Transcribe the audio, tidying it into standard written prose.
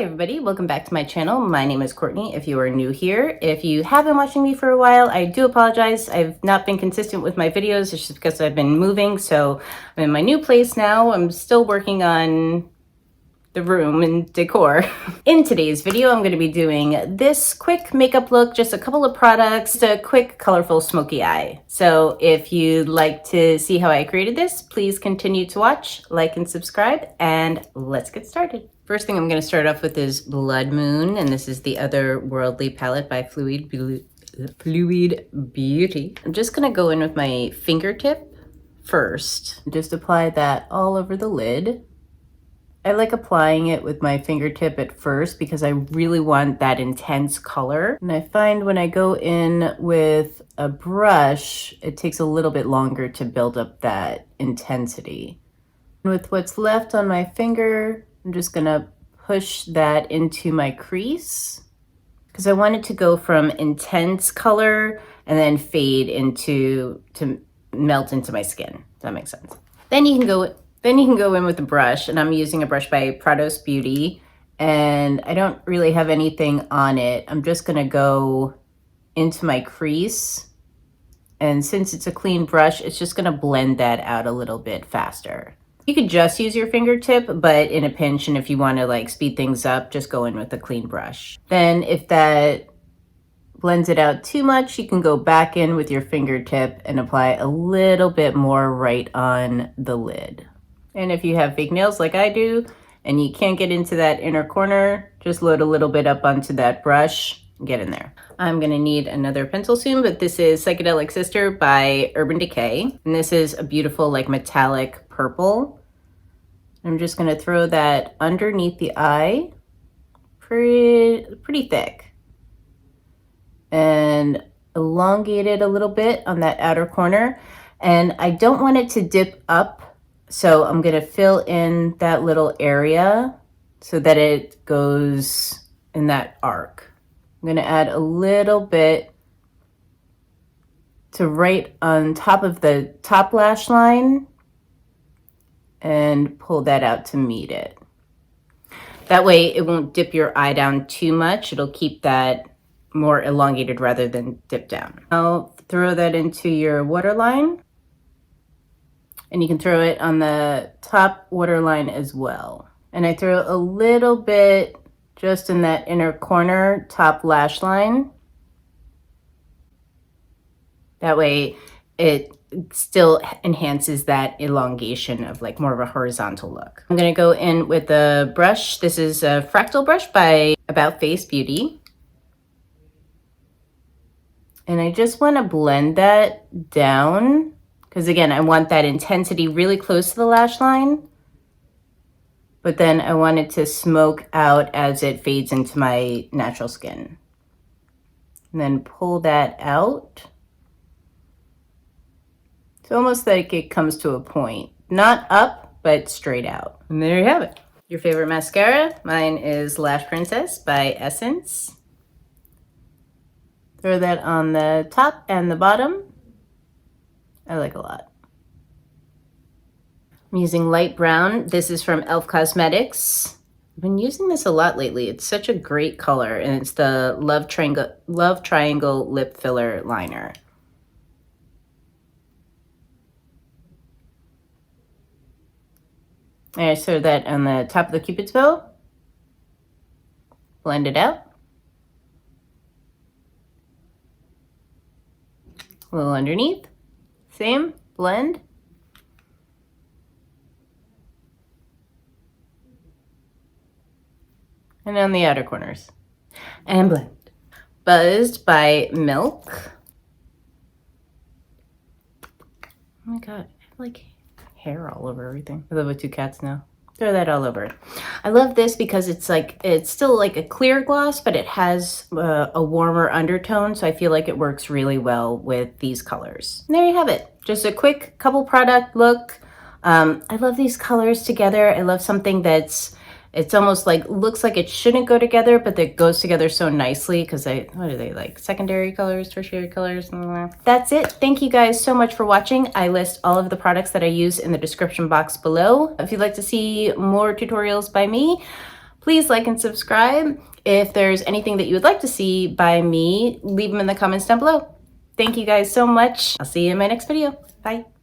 everybody, welcome back to my channel. My name is Courtney if you are new here. If you have been watching me for a while, I do apologize. I've not been consistent with my videos. It's just because I've been moving. So I'm in my new place now. I'm still working on the room and decor. In today's video, I'm going to be doing this quick makeup look, just a couple of products, a quick colorful smoky eye. So if you'd like to see how I created this, please continue to watch, like and subscribe, and let's get started. First thing I'm going to start off with is Blood Moon, and this is the Otherworldly palette by Fluid Beauty. I'm just going to go in with my fingertip first. Just apply that all over the lid. I like applying it with my fingertip at first because I really want that intense color. And I find when I go in with a brush, it takes a little bit longer to build up that intensity. And with what's left on my finger, I'm just gonna push that into my crease because I want it to go from intense color and then fade to melt into my skin. Does that make sense? Then you can go in with a brush, and I'm using a brush by Prados Beauty, and I don't really have anything on it. I'm just gonna go into my crease, and since it's a clean brush, it's just gonna blend that out a little bit faster. You could just use your fingertip, but in a pinch, and if you want to like speed things up, just go in with a clean brush. Then if that blends it out too much, you can go back in with your fingertip and apply a little bit more right on the lid. And if you have fake nails like I do, and you can't get into that inner corner, just load a little bit up onto that brush and get in there. I'm gonna need another pencil soon, but this is Psychedelic Sister by Urban Decay. And this is a beautiful like metallic purple. I'm just gonna throw that underneath the eye, pretty thick. And elongate it a little bit on that outer corner. And I don't want it to dip up, so I'm gonna fill in that little area so that it goes in that arc. I'm gonna add a little bit to right on top of the top lash line and pull that out to meet it. That way it won't dip your eye down too much. It'll keep that more elongated rather than dip down. I'll throw that into your waterline, and you can throw it on the top waterline as well. And I throw a little bit just in that inner corner top lash line. That way it still enhances that elongation of like more of a horizontal look. I'm gonna go in with a brush. This is a fractal brush by About Face Beauty. And I just wanna blend that down because again, I want that intensity really close to the lash line, but then I want it to smoke out as it fades into my natural skin. And then pull that out. It's almost like it comes to a point. Not up, but straight out. And there you have it. Your favorite mascara? Mine is Lash Princess by Essence. Throw that on the top and the bottom. I like a lot. I'm using light brown. This is from e.l.f. Cosmetics. I've been using this a lot lately. It's such a great color, and it's the Love Triangle Lip Filler Liner. And I throw that on the top of the Cupid's bow. Blend it out. A little underneath. Same, blend. And on the outer corners. And blend. Buzzed by Milk. Oh my god, I have like hair all over everything. I live with 2 cats now. Throw that all over. I love this because it's still like a clear gloss, but it has a warmer undertone. So I feel like it works really well with these colors. And there you have it. Just a quick couple product look. I love these colors together. I love something it's almost like, looks like it shouldn't go together, but that goes together so nicely because what are they like? Secondary colors, tertiary colors? That's it. Thank you guys so much for watching. I list all of the products that I use in the description box below. If you'd like to see more tutorials by me, Please like and subscribe. If there's anything that you would like to see by me, leave them in the comments down below. Thank you guys so much. I'll see you in my next video. Bye.